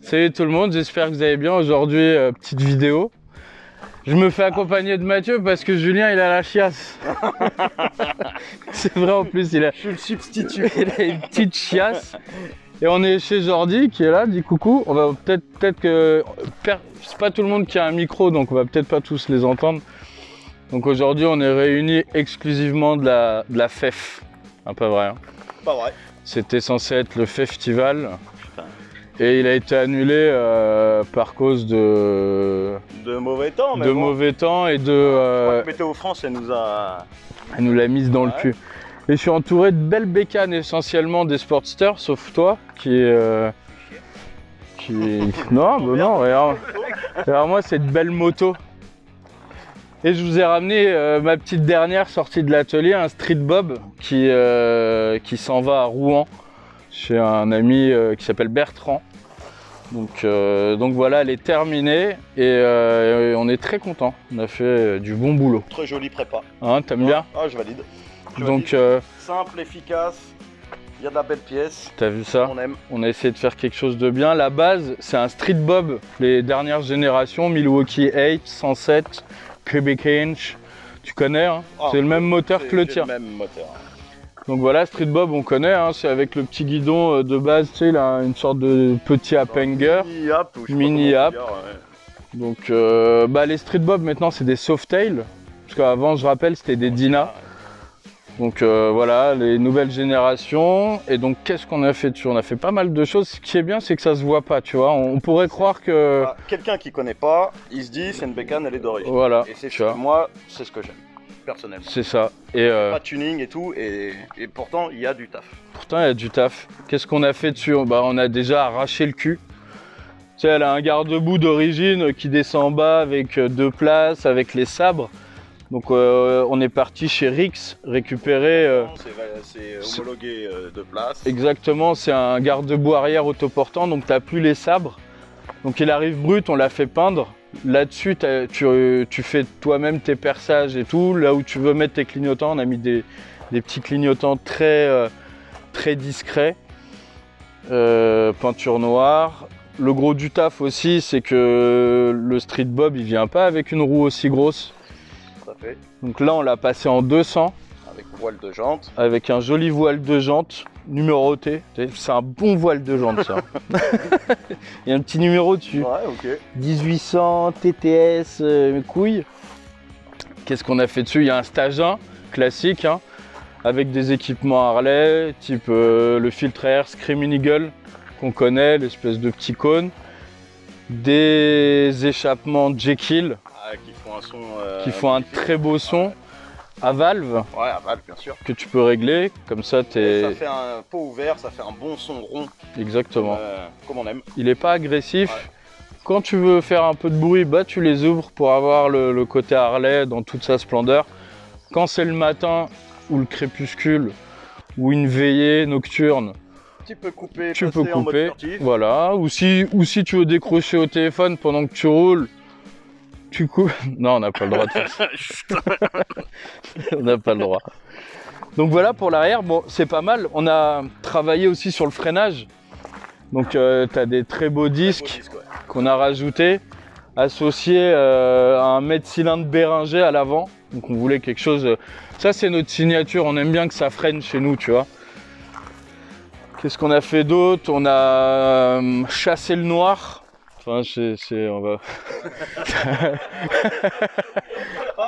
Salut tout le monde, j'espère que vous allez bien. Aujourd'hui, petite vidéo. Je me fais accompagner de Mathieu parce que Julien il a la chiasse. C'est vrai en plus, il a, je suis le substitut. Il a une petite chiasse. Et on est chez Jordi qui est là, dit coucou. On va peut-être que... C'est pas tout le monde qui a un micro, donc on va peut-être pas tous les entendre. Donc aujourd'hui on est réunis exclusivement de la FEF. Un peu vrai. Hein. Pas vrai. C'était censé être le festival. Et il a été annulé par cause de mauvais temps. Mais de bon. mauvais temps et de... Je crois que Météo France, elle nous l'a mise dans le cul. Et je suis entouré de belles bécanes, essentiellement des Sportsters, sauf toi, qui... Non, bah non, regarde. Alors moi, c'est de belles motos. Et je vous ai ramené ma petite dernière sortie de l'atelier, un Street Bob qui s'en va à Rouen, chez un ami qui s'appelle Bertrand. Donc voilà, elle est terminée et on est très content. On a fait du bon boulot. Très jolie prépa. Hein, t'aimes bien? Ah, je valide. Donc simple, efficace, il y a de la belle pièce. T'as vu ça? On aime. On a essayé de faire quelque chose de bien. La base, c'est un Street Bob, les dernières générations, Milwaukee 8, 107, Cubic Inch. Tu connais, hein? C'est le même moteur que le tien. Le même moteur. Donc voilà, Street Bob, on connaît, hein, c'est avec le petit guidon de base, tu sais, il a une sorte de petit hanger, mini app. Donc les Street Bob maintenant c'est des Softail, parce qu'avant je rappelle c'était des Dyna. Donc voilà, les nouvelles générations. Et donc qu'est-ce qu'on a fait dessus? On a fait pas mal de choses. Ce qui est bien, c'est que ça se voit pas, tu vois. On pourrait croire que... Quelqu'un qui connaît pas, il se dit c'est une bécane, elle est d'origine. Voilà. Et c'est moi, c'est ce que j'aime. Personnellement. C'est ça. Et pas de tuning et tout, et pourtant il y a du taf. Pourtant il y a du taf. Qu'est-ce qu'on a fait dessus? On a déjà arraché le cul. Tu sais, elle a un garde-boue d'origine qui descend en bas avec 2 places, avec les sabres. Donc on est parti chez Rix récupérer... c'est homologué 2 places. Exactement, c'est un garde-boue arrière autoportant, donc tu n'as plus les sabres. Donc il arrive brut, on l'a fait peindre. Là-dessus, tu fais toi-même tes perçages et tout. Là où tu veux mettre tes clignotants, on a mis des petits clignotants très discrets. Peinture noire. Le gros du taf aussi, c'est que le Street Bob, il vient pas avec une roue aussi grosse. Tout à fait. Donc là, on l'a passé en 200. Avec voile de jante. Avec un joli voile de jante numéroté. C'est un bon voile de jante, ça. Il y a un petit numéro dessus. Ouais, ok. 1800 TTS, mes couilles. Qu'est-ce qu'on a fait dessus? Il y a un stage 1 classique, hein, avec des équipements Harley, type le filtre air Screaming Eagle, qu'on connaît, l'espèce de petit cône. Des échappements Jekyll, qui font un très beau son. À valve, ouais, à valve bien sûr, que tu peux régler, comme ça t'es... Ça fait un pot ouvert, ça fait un bon son rond. Exactement. Comme on aime. Il est pas agressif. Ouais. Quand tu veux faire un peu de bruit, bah tu les ouvres pour avoir le côté Harley dans toute sa splendeur. Quand c'est le matin ou le crépuscule ou une veillée nocturne, tu peux couper, en mode furtif. Voilà. Ou si tu veux décrocher au téléphone pendant que tu roules, tu coupes. Non, on n'a pas le droit de faire ça. On n'a pas le droit. Donc voilà pour l'arrière, bon c'est pas mal. On a travaillé aussi sur le freinage. Donc tu as des très beaux disques qu'on a rajoutés, associés à un mètre cylindre Béringer à l'avant. Donc on voulait quelque chose... Ça c'est notre signature, on aime bien que ça freine chez nous, tu vois. Qu'est-ce qu'on a fait d'autre? On a chassé le noir. Enfin, on va...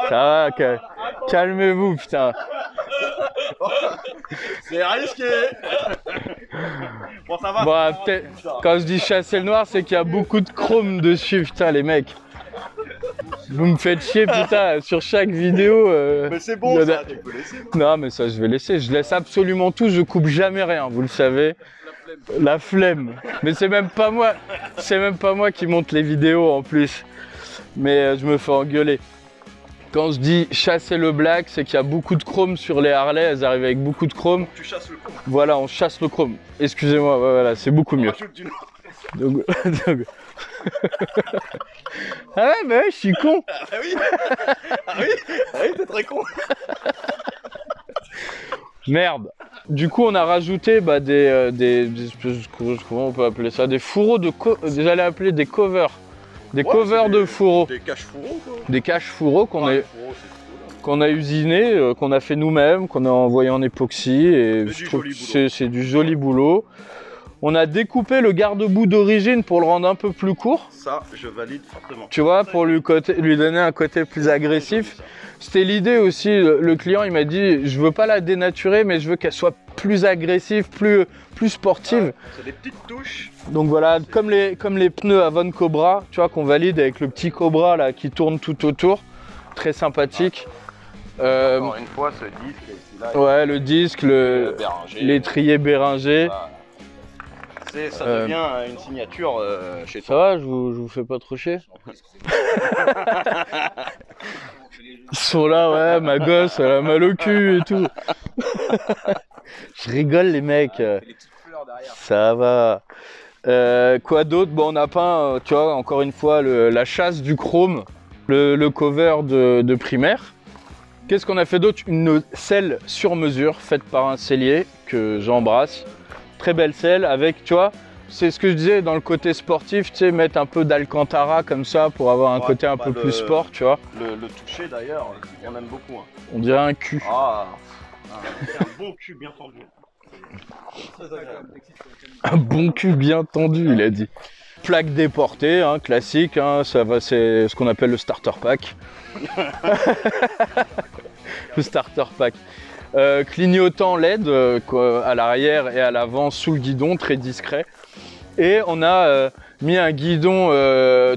Ça va, calmez-vous, putain. C'est risqué. Bon, ça va. Bon, peut-être, quand je dis chasser le noir, c'est qu'il y a beaucoup de chrome dessus, putain, les mecs. Vous me faites chier, putain, sur chaque vidéo. Mais c'est bon, ça, tu peux laisser. Non, mais ça, je vais laisser. Je laisse absolument tout, je coupe jamais rien, vous le savez. La flemme. Mais c'est même pas moi qui monte les vidéos en plus. Mais je me fais engueuler. Quand je dis chasser le black, c'est qu'il y a beaucoup de chrome sur les Harley, elles arrivent avec beaucoup de chrome. Tu chasses le chrome. Voilà, on chasse le chrome. Excusez-moi, voilà, c'est beaucoup mieux. Donc... Ah ouais, bah ouais, je suis con. Ah oui. Ah oui, t'es très con. Merde. Du coup, on a rajouté des espèces, comment on peut appeler ça, des fourreaux j'allais appeler des covers. Des covers de fourreaux. Des caches-fourreaux quoi. Des caches-fourreaux qu'on a usinés, qu'on a fait nous-mêmes, qu'on a envoyé en époxy. Et je trouve que c'est du joli boulot. On a découpé le garde-boue d'origine pour le rendre un peu plus court. Ça, je valide fortement. Tu vois, pour lui donner un côté plus agressif. C'était l'idée aussi, le client il m'a dit, je veux pas la dénaturer, mais je veux qu'elle soit plus agressive, plus sportive. C'est des petites touches. Donc voilà, comme les pneus Avon Cobra, tu vois, qu'on valide avec le petit Cobra là qui tourne tout autour. Très sympathique. Encore une fois, ce disque ici là. Ouais, le disque, l'étrier Béringer. Ça devient une signature chez toi. Ça va, je vous fais pas trop chier. Ils sont là, ouais, ma gosse, elle a mal au cul et tout. Je rigole les mecs. Ça va. Quoi d'autre? Bon, on a peint, tu vois, encore une fois, la chasse du chrome, le cover de Primaire. Qu'est-ce qu'on a fait d'autre? Une selle sur mesure faite par un sellier que j'embrasse. Très belle selle avec, tu vois, c'est ce que je disais dans le côté sportif, tu sais, mettre un peu d'Alcantara comme ça pour avoir un côté un peu plus sport, tu vois. Le toucher d'ailleurs, on aime beaucoup. Hein. On dirait un cul. C'est un bon cul bien tendu. Très agréable. Un bon cul bien tendu, il a dit. Plaque déportée, hein, classique, hein, ça va, c'est ce qu'on appelle le starter pack. Le starter pack. Clignotant LED à l'arrière et à l'avant sous le guidon, très discret. Et on a mis un guidon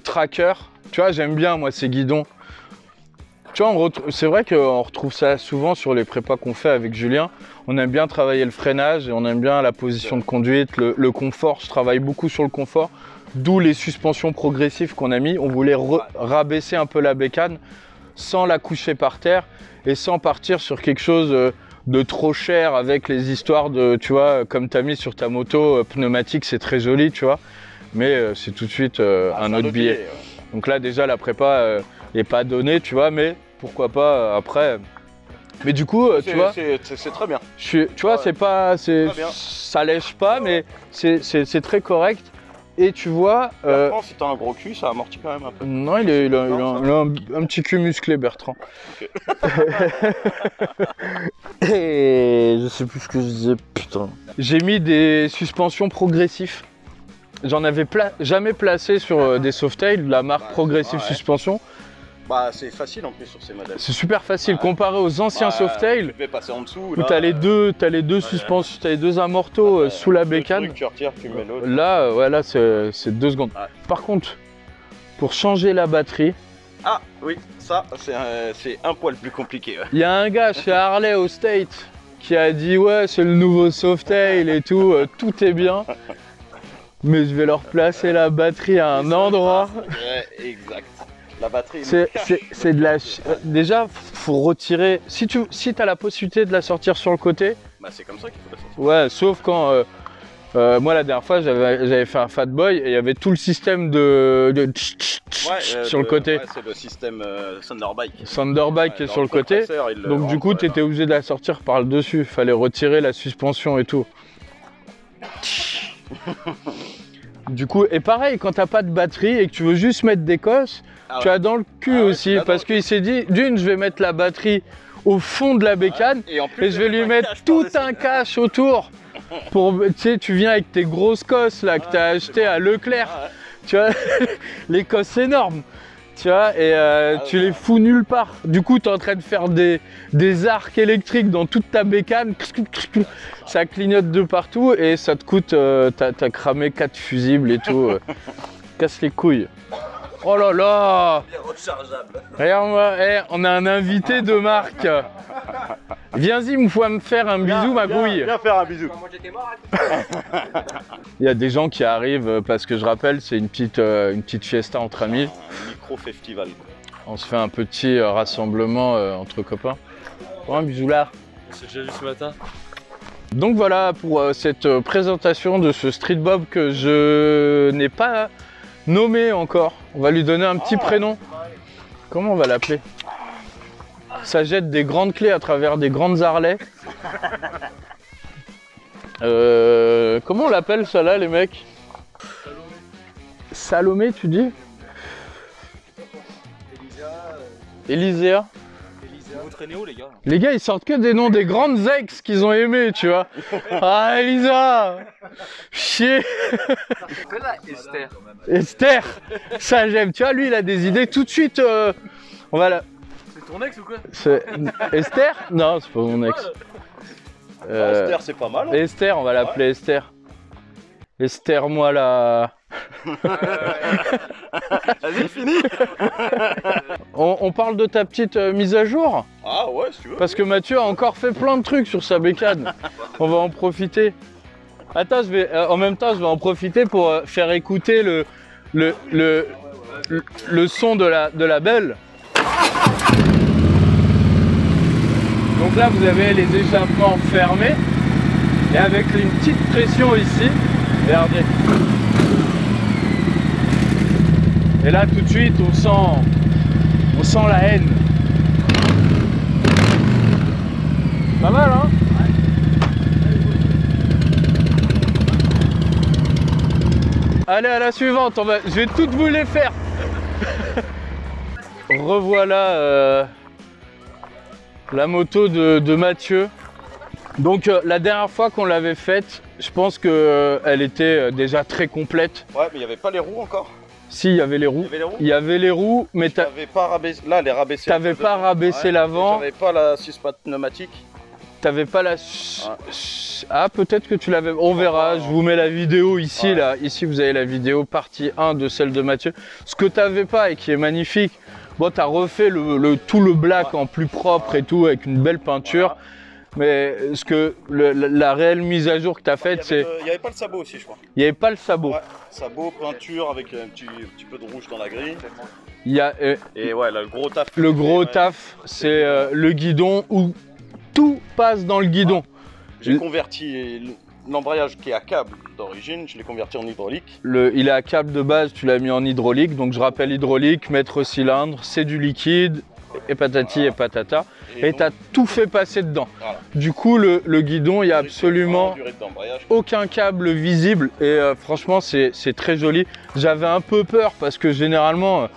tracker. Tu vois, j'aime bien moi ces guidons. Tu vois, c'est vrai qu'on retrouve ça souvent sur les prépas qu'on fait avec Julien. On aime bien travailler le freinage et on aime bien la position de conduite, le confort. Je travaille beaucoup sur le confort. D'où les suspensions progressives qu'on a mis. On voulait rabaisser un peu la bécane sans la coucher par terre et sans partir sur quelque chose de trop cher avec les histoires de, tu vois, comme tu as mis sur ta moto pneumatique, c'est très joli, tu vois, mais c'est tout de suite un autre billet. Ouais. Donc là déjà la prépa n'est pas donnée, tu vois, mais pourquoi pas après. Mais du coup, tu vois, c'est très bien. Tu vois, c'est pas, ça lèche pas, mais c'est très correct. Et tu vois... Bertrand, si t'as un gros cul, ça amortit quand même un peu. Non, il a un petit cul musclé, Bertrand. Okay. Et je sais plus ce que je disais, putain. J'ai mis des suspensions progressives. J'en avais jamais placé sur des Softail, de la marque Progressive Suspension. Bah, c'est facile en plus sur ces modèles. C'est super facile comparé aux anciens Softail. Tu peux passer en dessous. Où t'as les deux suspensions, t'as les deux amortos sous la bécane. Tu retires, tu mets l'autre. Là, ouais, là c'est 2 secondes. Ouais. Par contre, pour changer la batterie. Ah oui, ça c'est un poil plus compliqué. Il y a un gars chez Harley au State qui a dit ouais, c'est le nouveau Softail et tout, tout est bien. Mais je vais leur placer la batterie à un endroit. Ouais, exact. La batterie. C'est de la. Déjà, faut retirer. Si tu as la possibilité de la sortir sur le côté. Bah, c'est comme ça qu'il faut la sortir. Ouais, sauf quand. Moi, la dernière fois, j'avais fait un Fat Boy et il y avait tout le système sur le côté. Ouais, c'est le système Thunderbike. Thunderbike qui est sur le côté. Donc, du coup, tu étais obligé de la sortir par le dessus. Il fallait retirer la suspension et tout. Du coup, et pareil, quand t'as pas de batterie et que tu veux juste mettre des cosses, tu as dans le cul aussi, parce qu'il s'est dit, d'une, je vais mettre la batterie au fond de la bécane et je vais lui mettre tout un cache autour. Pour, tu sais, tu viens avec tes grosses cosses là que t'as acheté à Leclerc, tu vois, les cosses énormes, tu vois, et tu les fous nulle part. Du coup, tu es en train de faire des arcs électriques dans toute ta bécane, ça clignote de partout et ça te coûte, t'as cramé 4 fusibles et tout, casse les couilles. Oh là là! Bien rechargeable. Regarde-moi, on a un invité de marque. Viens-y, il faut me faire un bisou, ma couille. Viens faire un bisou. Il y a des gens qui arrivent parce que je rappelle, c'est une petite fiesta entre amis. Un micro-festival. On se fait un petit rassemblement entre copains. Bon, un bisou là. C'est déjà vu ce matin. Donc voilà pour cette présentation de ce Street Bob que je n'ai pas nommé encore. On va lui donner un petit prénom. Comment on va l'appeler? Ça jette des grandes clés à travers des grandes Harley. Comment on l'appelle ça là les mecs? Salomé tu dis? Elisea. Vous traînez où les gars? Les gars ils sortent que des noms des grandes ex qu'ils ont aimé tu vois. Ah Elisa. Chier. Esther. Esther. Ça j'aime, tu vois lui il a des idées tout de suite. On va la... C'est ton ex ou quoi? Esther? Non c'est pas mon ex. Esther c'est pas mal. Hein. Esther, on va l'appeler Esther. Esther, moi là. Vas-y, fini. On parle de ta petite mise à jour? Ah ouais, si tu veux. Parce que Mathieu a encore fait plein de trucs sur sa bécane. On va en profiter. Attends, en même temps, je vais en profiter pour faire écouter le son de la belle. Donc là, vous avez les échappements fermés et avec une petite pression ici. Regardez. Et là, tout de suite, on sent la haine. Pas mal, hein? Allez, à la suivante. Je vais toutes vous les faire. Revoilà la moto de Mathieu. Donc la dernière fois qu'on l'avait faite, je pense qu'elle était déjà très complète. Ouais, mais il n'y avait pas les roues encore. Si, il y avait les roues. Il y avait les roues, mais tu n'avais pas rabaissé. Là, elle est rabaissée. T'avais pas rabaissé l'avant. J'avais pas la suspension pneumatique. T'avais pas la... Ah, peut-être que tu l'avais... On verra, je vous mets la vidéo ici. Ouais. Là. Ici, vous avez la vidéo partie 1 de celle de Mathieu. Ce que t'avais pas et qui est magnifique, bon, t'as refait tout le black en plus propre et tout, avec une belle peinture. Mais ce que la réelle mise à jour que tu as faite, c'est... Il n'y avait pas le sabot aussi, je crois. Il n'y avait pas le sabot. Ouais, sabot, peinture avec un petit peu de rouge dans la grille. Il y a, et ouais, là, le gros taf. Le gros taf, c'est le guidon où tout passe dans le guidon. Ouais. J'ai converti l'embrayage qui est à câble d'origine, je l'ai converti en hydraulique. Il est à câble de base, tu l'as mis en hydraulique. Donc je rappelle hydraulique, mètre cylindre, c'est du liquide. Et patati et patata, et tu as tout fait passer dedans. Voilà. Du coup, le guidon, il n'y a absolument aucun câble visible et franchement, c'est très joli. J'avais un peu peur parce que généralement,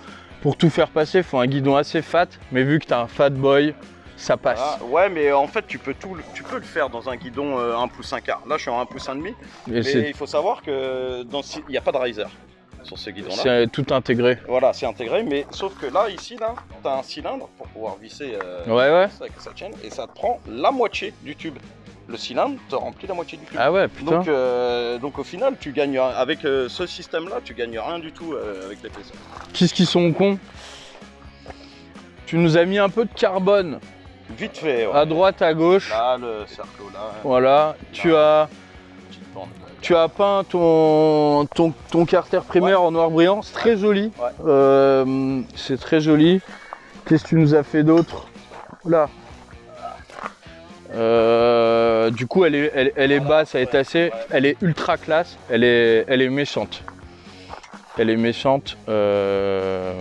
pour tout faire passer, il faut un guidon assez fat, mais vu que tu as un fat boy, ça passe. Voilà. Ouais, mais en fait, tu peux le faire dans un guidon 1 pouce 1 quart. Là, je suis en 1 pouce 1 demi, mais il faut savoir que il n'y a pas de riser. Sur ce guidon-là. C'est tout intégré. Voilà, c'est intégré, mais sauf que là, ici, là, tu as un cylindre pour pouvoir visser ouais. Ça avec sa chaîne, et ça te prend la moitié du tube. Le cylindre te remplit la moitié du tube. Ah ouais, putain. Donc au final, tu gagnes avec ce système-là, tu gagnes rien du tout avec l'épaisseur. Qu'est-ce qu'ils sont cons? Tu nous as mis un peu de carbone. Vite fait. Ouais. À droite, à gauche. Là, le cercle là. Voilà, là. Tu as peint ton carter primaire en noir brillant, c'est très joli. Ouais. C'est très joli. Qu'est-ce que tu nous as fait d'autre? Là. Du coup, elle est basse, elle est tassée, elle est ultra classe, elle est méchante. Elle est méchante. Qu'est-ce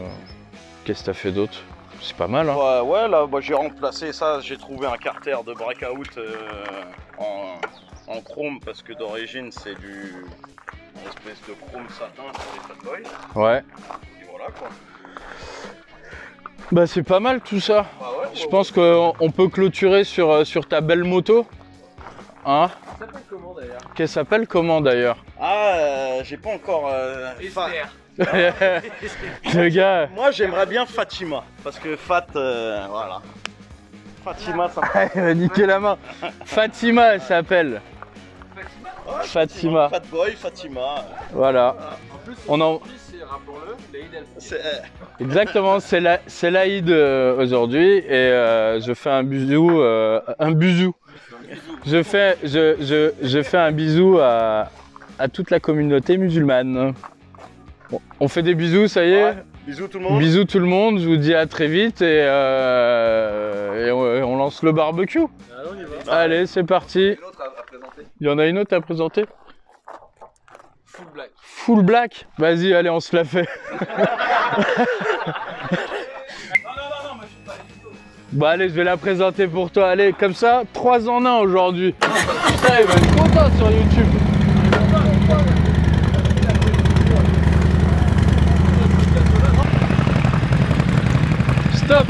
que tu as fait d'autre? C'est pas mal, hein? Ouais, là, j'ai remplacé ça, j'ai trouvé un carter de breakout en chrome parce que d'origine c'est une espèce de chrome satin sur les Fat Boys. Ouais. Et voilà quoi. Bah c'est pas mal tout ça. Bah ouais, je pense qu'on peut clôturer sur ta belle moto. Hein? Ça s'appelle comment d'ailleurs? Qu'elle s'appelle comment d'ailleurs? Ah, j'ai pas encore... Le gars... Moi j'aimerais bien Fatima, parce que voilà. Fatima, ça il va niquer la main. Fatima, elle s'appelle. Fatima. Fat Boy, Fatima. Voilà. En plus, c'est, rappelons-le, l'Aïd el-Fitr. Exactement, c'est l'Aïd aujourd'hui et je fais un bisou. Je fais un bisou à toute la communauté musulmane. Bon, on fait des bisous, ça y est. Ouais. Bisous tout le monde. Bisous tout le monde, je vous dis à très vite et on lance le barbecue. Alors, on y va. Allez, c'est parti. Il y en a une autre à présenter? Full black. Full black? Vas-y, allez, on se la fait. Non, moi je suis pas les vidéos. Bon allez, je vais la présenter pour toi. Allez, comme ça, 3 en 1 aujourd'hui. Putain, il va être content sur YouTube. Stop.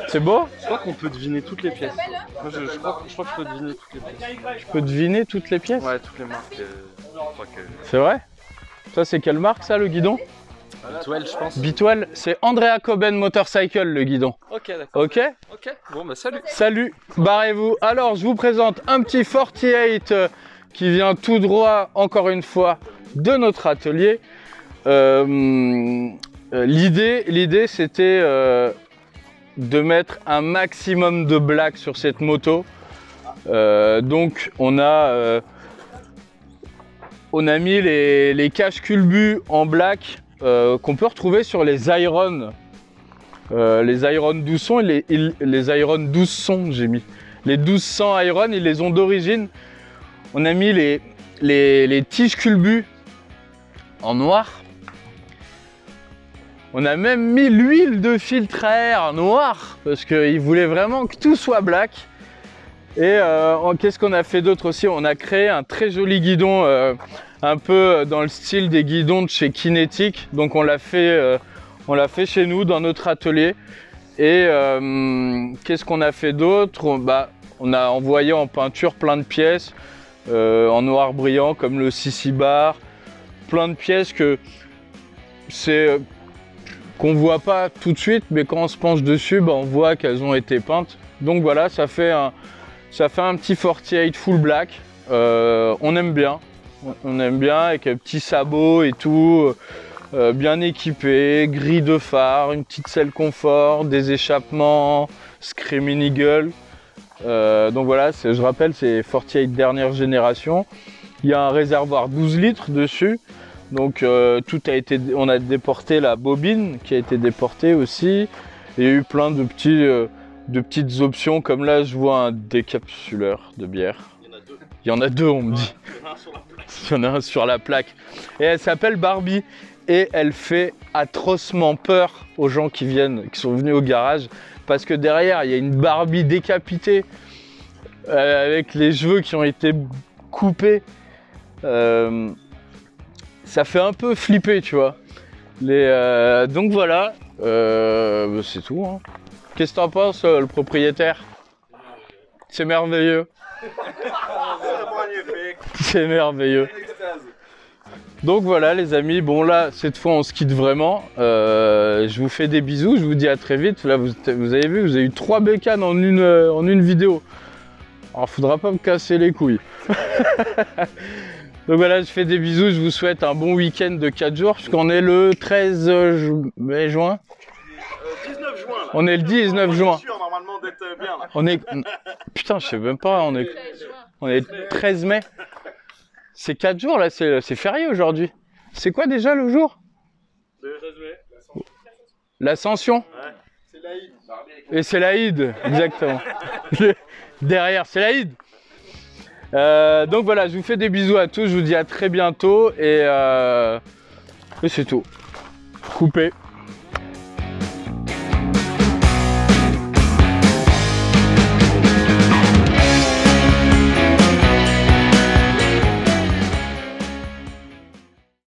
C'est beau? Je crois qu'on peut deviner toutes les pièces. Moi, je crois que je peux deviner toutes les pièces. Tu peux deviner toutes les pièces? Ouais, toutes les marques. Je crois que... C'est vrai? Ça, c'est quelle marque, ça, le guidon? Bitwell, je pense. Bitwell, c'est Andrea Coben Motorcycle, le guidon. Ok, d'accord. Ok? Ok, bon, bah salut. Salut, barrez-vous. Alors, je vous présente un petit 48 qui vient tout droit, encore une fois, de notre atelier. L'idée, c'était de mettre un maximum de black sur cette moto. Donc, on a mis les caches culbus en black qu'on peut retrouver sur les Iron. Les Iron 12 sons, les Iron 12 sons, j'ai mis. Les 1200 Iron, ils les ont d'origine. On a mis les tiges culbus en noir. On a même mis l'huile de filtre à air noire parce qu'ils voulaient vraiment que tout soit black. Et qu'est-ce qu'on a fait d'autre aussi? On a créé un très joli guidon un peu dans le style des guidons de chez Kinetic. Donc on l'a fait chez nous dans notre atelier. Et qu'est-ce qu'on a fait d'autre? On a envoyé en peinture plein de pièces en noir brillant comme le Sissi Bar. Plein de pièces qu'on voit pas tout de suite, mais quand on se penche dessus, on voit qu'elles ont été peintes. Donc voilà, ça fait un petit 48 full black. On aime bien avec un petit sabot et tout, bien équipé, grille de phare, une petite selle confort, des échappements, Screaming Eagle. Donc voilà, je rappelle, c'est 48 dernière génération. Il y a un réservoir 12 litres dessus. Donc on a déporté la bobine qui a été déportée aussi. Il y a eu plein de petites options, comme là je vois un décapsuleur de bière. Il y en a deux, on me dit. Il y en a un sur la plaque. Et elle s'appelle Barbie et elle fait atrocement peur aux gens qui sont venus au garage, parce que derrière il y a une Barbie décapitée avec les cheveux qui ont été coupés. Ça fait un peu flipper, tu vois. Donc voilà, c'est tout. Hein. Qu'est-ce que t'en penses, le propriétaire? C'est merveilleux. C'est merveilleux. Donc voilà les amis, bon là, cette fois on se quitte vraiment. Je vous fais des bisous, je vous dis à très vite. Là, vous avez vu, vous avez eu 3 bécanes en une vidéo. Alors faudra pas me casser les couilles. Donc voilà, je fais des bisous, je vous souhaite un bon week-end de 4 jours, puisqu'on est le 13 juin. 19 juin là. On est le 19 juin. On est sûr normalement d'être bien là. On est... Putain, je sais même pas, on est le 13 mai. C'est 4 jours là, c'est férié aujourd'hui. C'est quoi déjà le jour? Le 13 mai. L'Ascension. Ouais. C'est l'Aïd. Et c'est l'Aïd, exactement. Derrière, c'est l'Aïd. Donc voilà, je vous fais des bisous à tous, je vous dis à très bientôt et c'est tout. Coupé.